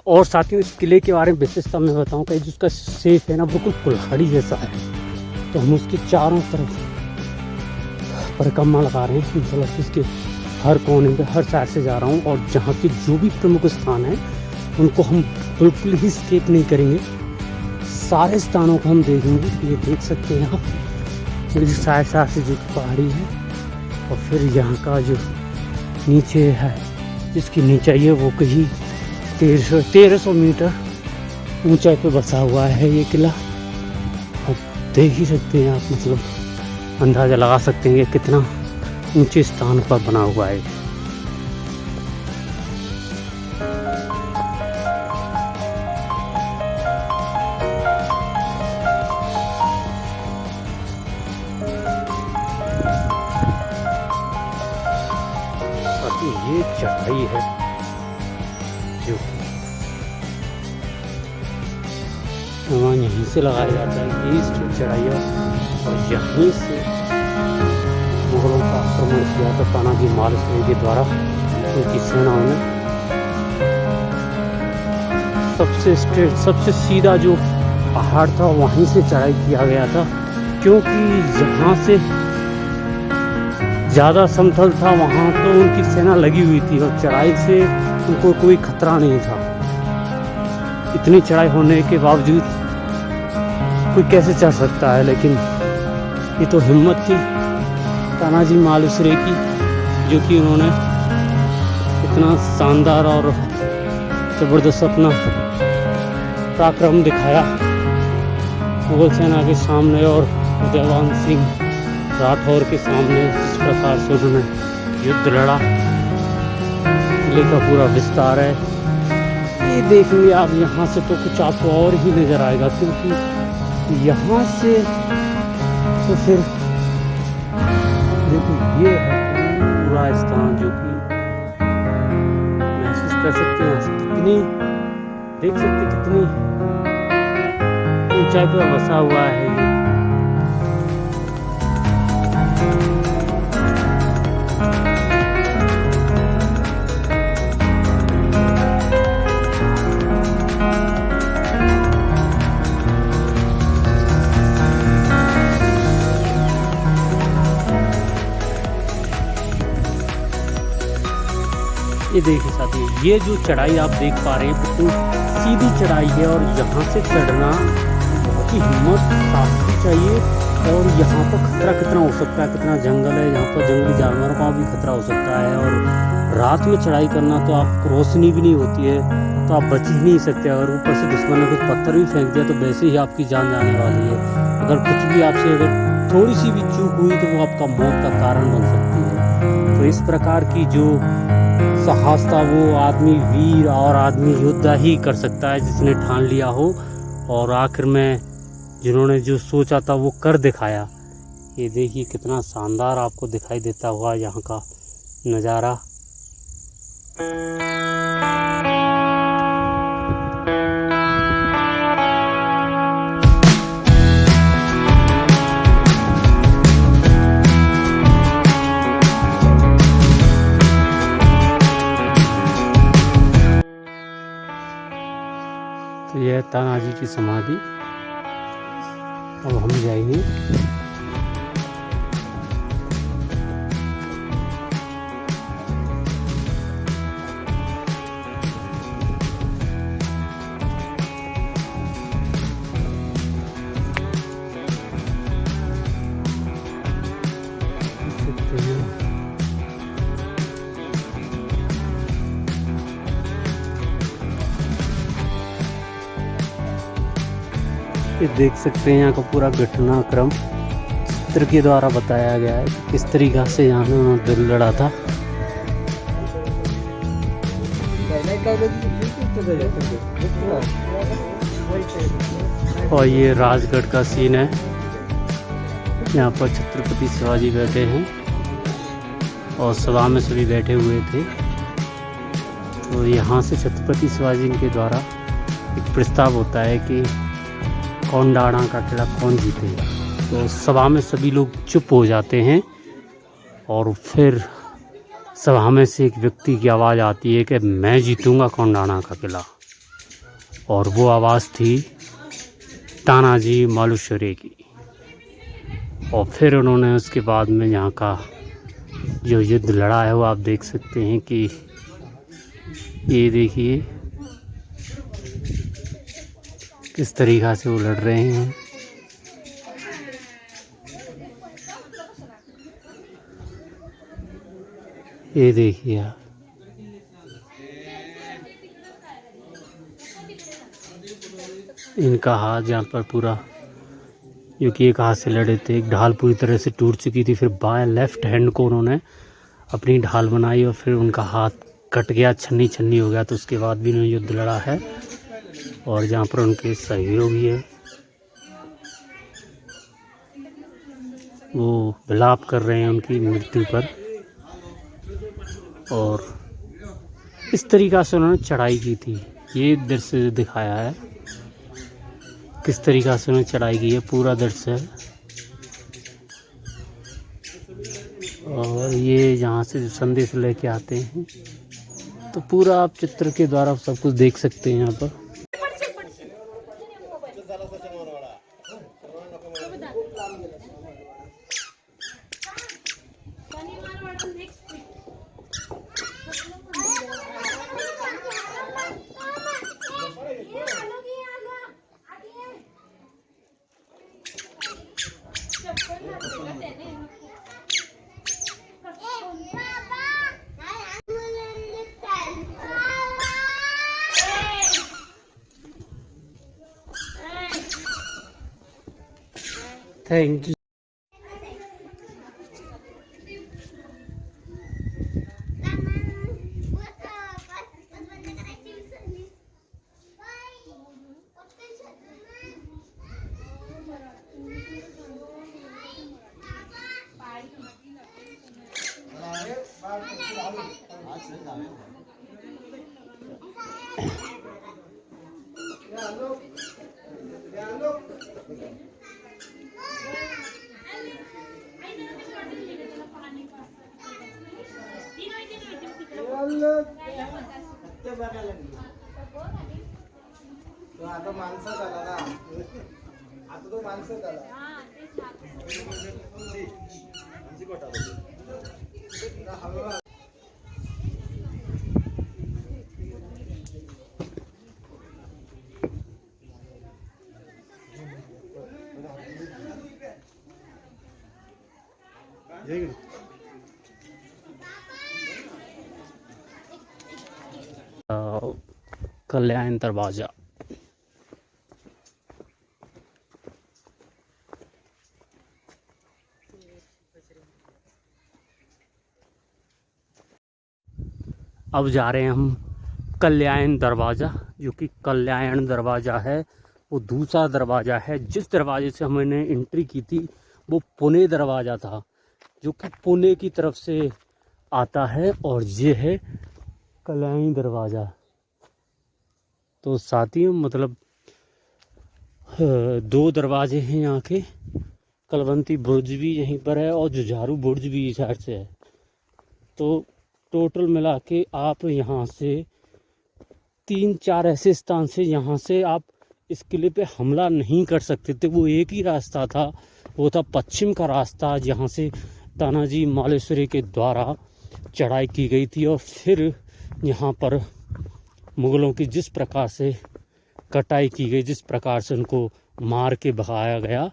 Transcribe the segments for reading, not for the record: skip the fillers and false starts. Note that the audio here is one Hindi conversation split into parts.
और साथियों इस किले के बारे में विशेषता मैं बताऊँ कि जिसका शेप है ना बिल्कुल कुल्हाड़ी जैसा है। तो हम उसके चारों तरफ परिक्रमा लगा रहे हैं, मतलब इसके हर कोने पे हर साइड से जा रहा हूँ। और जहाँ के जो भी प्रमुख स्थान हैं उनको हम बिल्कुल ही स्किप नहीं करेंगे, सारे स्थानों को हम देखेंगे। ये देख सकते हैं आप मेरी साइड से जो पहाड़ी है, और फिर यहाँ का जो नीचे है जिसकी नीचाई है वो कहीं 1300 मीटर ऊंचाई पे बसा हुआ है ये किला। आप देख ही सकते हैं, आप मतलब अंदाज़ा लगा सकते हैं कि कितना ऊंचे स्थान पर बना हुआ है। ये चढ़ाई है जो वहाँ यहीं से लगाया जाता है, ये स्ट्रीट चढ़ाई है। और यहीं से मुगलों का आक्रमण किया था तानाजी मालुसरे के द्वारा, उनकी सेनाओं ने। सबसे स्ट्रेट सबसे सीधा जो पहाड़ था वहीं से चढ़ाई किया गया था, क्योंकि जहाँ से ज़्यादा समतल था वहाँ तो उनकी सेना लगी हुई थी और चढ़ाई से उनको कोई खतरा नहीं था। इतनी चढ़ाई होने के बावजूद कोई कैसे चढ़ सकता है, लेकिन ये तो हिम्मत थी तानाजी मालुसरे की, जो कि उन्होंने इतना शानदार और ज़बरदस्त अपना पराक्रम दिखाया मुगल सेना के सामने और उदयवान सिंह राठौर के सामने। जिस प्रकार से उन्होंने युद्ध लड़ा, किले का पूरा विस्तार है ये देखेंगे आप। यहाँ से तो कुछ आपको और ही नज़र आएगा, क्योंकि यहाँ से तो फिर देखिए ये है पूरा स्थान जो कि महसूस कर सकते हैं। कितनी देख सकते कितनी ऊंचाई पर बसा हुआ है ये। ये देखिए साथियों, ये जो चढ़ाई आप देख पा रहे हैं बिल्कुल सीधी चढ़ाई है, और यहाँ से चढ़ना बहुत ही हिम्मत साहस चाहिए। और यहाँ पर खतरा कितना हो सकता है, कितना जंगल है, यहाँ पर जंगली जानवरों का भी खतरा हो सकता है। और रात में चढ़ाई करना तो आप रोशनी भी नहीं होती है तो आप बच ही नहीं सकते। अगर ऊपर से दुश्मन ने कुछ पत्थर भी फेंक दिया तो वैसे ही आपकी जान जाने वाली है। अगर कुछ भी आपसे अगर थोड़ी सी भी चूक हुई तो वो आपका मौत का कारण बन सकती है। तो इस प्रकार की जो साहस था वो आदमी वीर और आदमी योद्धा ही कर सकता है, जिसने ठान लिया हो और आखिर में जिन्होंने जो सोचा था वो कर दिखाया। ये देखिए कितना शानदार आपको दिखाई देता हुआ यहाँ का नज़ारा। तो यह है तानाजी की समाधि। अब हम जाएंगे ये देख सकते हैं यहाँ का पूरा घटनाक्रम चित्र के द्वारा बताया गया है कि किस तरीक़ा से यहाँ पे उन्होंने दिल लड़ा था। और ये राजगढ़ का सीन है, यहाँ पर छत्रपति शिवाजी बैठे हैं और सभा में सभी बैठे हुए थे। तो यहाँ से छत्रपति शिवाजी के द्वारा एक प्रस्ताव होता है कि कौंडाणा का किला कौन जीते। तो सभा में सभी लोग चुप हो जाते हैं और फिर सभा में से एक व्यक्ति की आवाज़ आती है कि मैं जीतूंगा कौंडाणा का किला। और वो आवाज़ थी तानाजी मालुसरे की। और फिर उन्होंने उसके बाद में यहाँ का जो युद्ध लड़ा है वो आप देख सकते हैं कि ये देखिए किस तरीक़ा से वो लड़ रहे हैं। ये देखिए आप, इनका हाथ जहाँ पर पूरा, क्योंकि एक हाथ से लड़े थे, एक ढाल पूरी तरह से टूट चुकी थी, फिर बाएं लेफ्ट हैंड को उन्होंने अपनी ढाल बनाई और फिर उनका हाथ कट गया, छन्नी छन्नी हो गया। तो उसके बाद भी उन्होंने युद्ध लड़ा है। और जहाँ पर उनके सहयोगी है वो विलाप कर रहे हैं उनकी मृत्यु पर। और इस तरीक़ा से उन्होंने चढ़ाई की थी। ये दृश्य दिखाया है किस तरीक़ा से उन्होंने चढ़ाई की है, पूरा दृश्य है। और ये जहाँ से संदेश लेके आते हैं तो पूरा आप चित्र के द्वारा सब कुछ देख सकते हैं यहाँ पर। Thank you. तो आता माणसं झाला ना, आता तो माणसं झाला. कल्याण दरवाज़ा। अब जा रहे हैं हम कल्याण दरवाज़ा, जो कि कल्याण दरवाज़ा है वो दूसरा दरवाज़ा है। जिस दरवाजे से हमने एंट्री की थी वो पुणे दरवाज़ा था, जो कि पुणे की तरफ से आता है, और ये है कल्याण दरवाज़ा। तो साथियों मतलब दो दरवाजे हैं यहाँ के। कलवंती बुर्ज भी यहीं पर है और जुझारू बुर्ज भी इस साइड से है। तो टोटल मिला के आप यहाँ से 3-4 ऐसे स्थान से यहाँ से आप इस किले पे हमला नहीं कर सकते थे। वो एक ही रास्ता था, वो था पश्चिम का रास्ता, जहाँ से तानाजी मालुसरे के द्वारा चढ़ाई की गई थी। और फिर यहाँ पर मुग़लों की जिस प्रकार से कटाई की गई, जिस प्रकार से उनको मार के भगाया गया,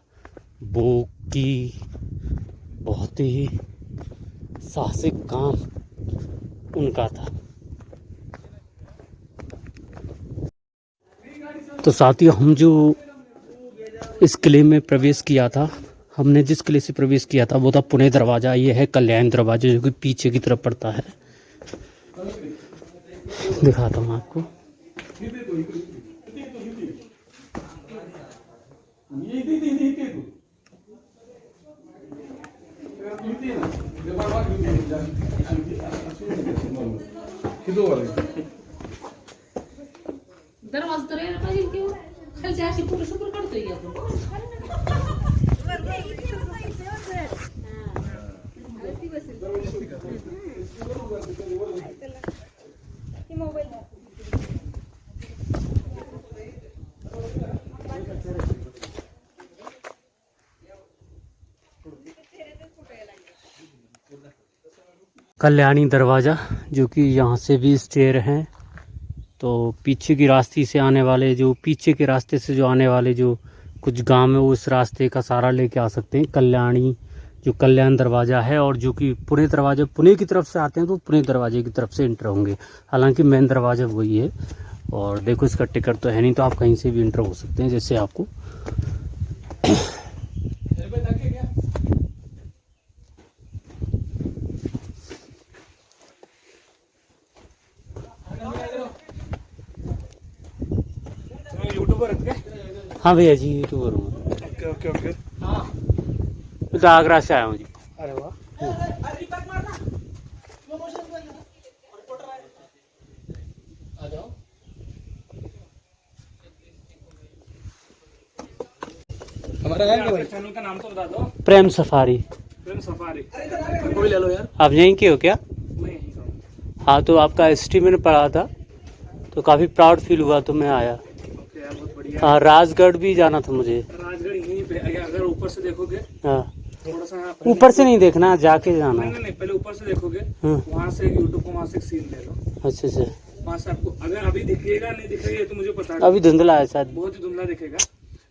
वो की बहुत ही साहसिक काम उनका था। तो साथियों हम जो इस किले में प्रवेश किया था, हमने जिस किले से प्रवेश किया था वो था पुणे दरवाज़ा। ये है कल्याण दरवाज़ा, जो कि पीछे की तरफ पड़ता है। दिखाता हूँ आपको। दरवाजा तर यायला पाहिजे की खालची अशी पुढे शुभ्र काढतोय की आपण. कल्याणी दरवाज़ा, जो कि यहाँ से भी स्टेयर हैं। तो पीछे की रास्ते से आने वाले जो आने वाले जो कुछ गांव है वो इस रास्ते का सहारा लेके आ सकते हैं। कल्याणी जो कल्याण दरवाज़ा है, और जो कि पुणे की तरफ से आते हैं तो पुणे दरवाजे की तरफ से इंटर होंगे। हालांकि मेन दरवाज़ा वही है। और देखो इसका टिकट तो है नहीं, तो आप कहीं से भी इंटर हो सकते हैं जैसे आपको। यूट्यूबर है? हाँ भैया जी, यूट्यूबर हूँ। Okay okay okay. मैं तो आगरा से आया हूँ जी। अरे वाह। आ जाओ। हमारा है चैनल का नाम तो बता दो। प्रेम सफारी। प्रेम सफारी। कोई ले लो यार। आप यहीं के हो क्या? मैं यहीं का हूँ। हाँ, तो आपका हिस्ट्री मैंने पढ़ा था तो काफ़ी प्राउड फील हुआ, तो मैं आया। ओके यार, बहुत बढ़िया। हाँ, राजगढ़ भी जाना था मुझे। राजगढ़ यहीं पे, अगर ऊपर से देखोगे हाँ, थोड़ा सा ऊपर से नहीं देखना, जाके जाना है। नहीं, पहले ऊपर से देखोगे, हाँ, वहाँ से यूट्यूब को वहाँ से एक सीन ले लो। अच्छा अच्छा। वहाँ से आपको अगर अभी दिखेगा नहीं दिखेगा ये तो मुझे पता अभी धुंधला है शायद। बहुत ही धुंधला दिखेगा,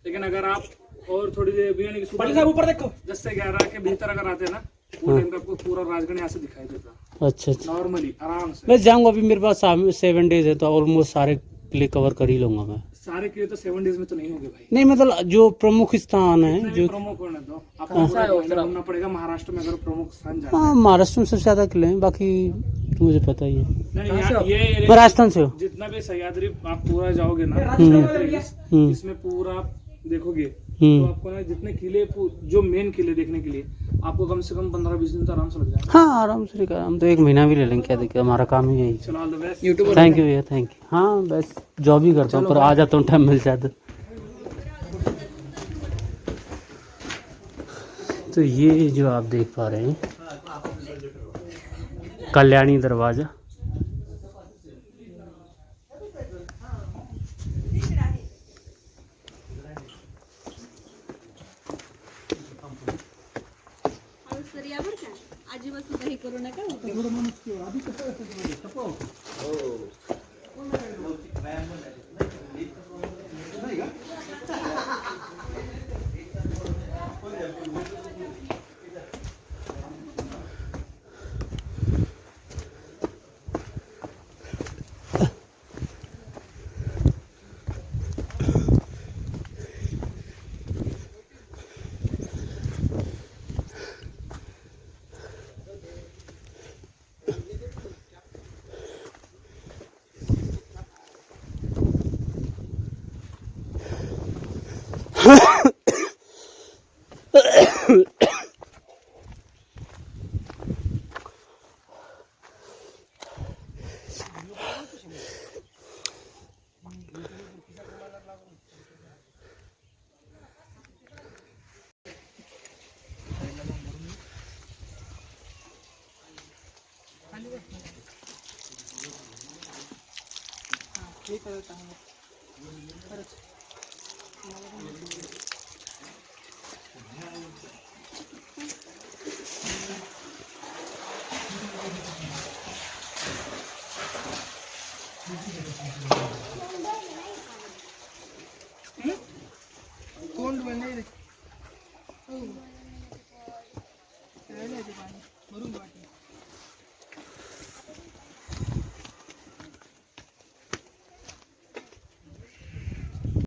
लेकिन अगर आप और थोड़ी देर भी यानी कि ऊपर देखो 10 से 11 के भीतर अगर आते हैं ना, वो टाइम का आपको पूरा राजगढ़ यहाँ से दिखाई देता। अच्छा अच्छा। नॉर्मली आराम से मैं जाऊँगा, अभी मेरे पास 7 डेज है तो ऑलमोस्ट सारे प्ले कवर कर ही लूँगा मैं। सारे किए तो 7 डेज में तो नहीं होंगे भाई। नहीं, मतलब जो प्रमुख स्थान है जो। प्रमुख होने दो, आपको पूरा घूमना पड़ेगा महाराष्ट्र में अगर प्रमुख स्थान जाना हाँ, महाराष्ट्र में सबसे ज़्यादा किले हैं, बाकी तो मुझे पता ही है। नहीं, ये मैं राजस्थान से हूँ। जितना भी सह्याद्री आप पूरा जाओगे ना, इसमें पूरा देखोगे तो आपको ना जितने किले जो मेन किले देखने के लिए आपको कम से कम 15-20 दिन तो आराम से लग जाएगा। हाँ, आराम से निकाल, हम तो 1 महीना भी ले लेंगे, क्या देखिए, हमारा काम ही यही। चलो all the best YouTuber. Thank you भैया, थैंक यू। हाँ, बस जॉब ही करता हूँ, पर आ जाता हूँ टाइम मिल जाता। तो ये जो आप देख पा रहे हैं कल्याणी दरवाज़ा, अजिबात काही करू नका. कोण बनले रे?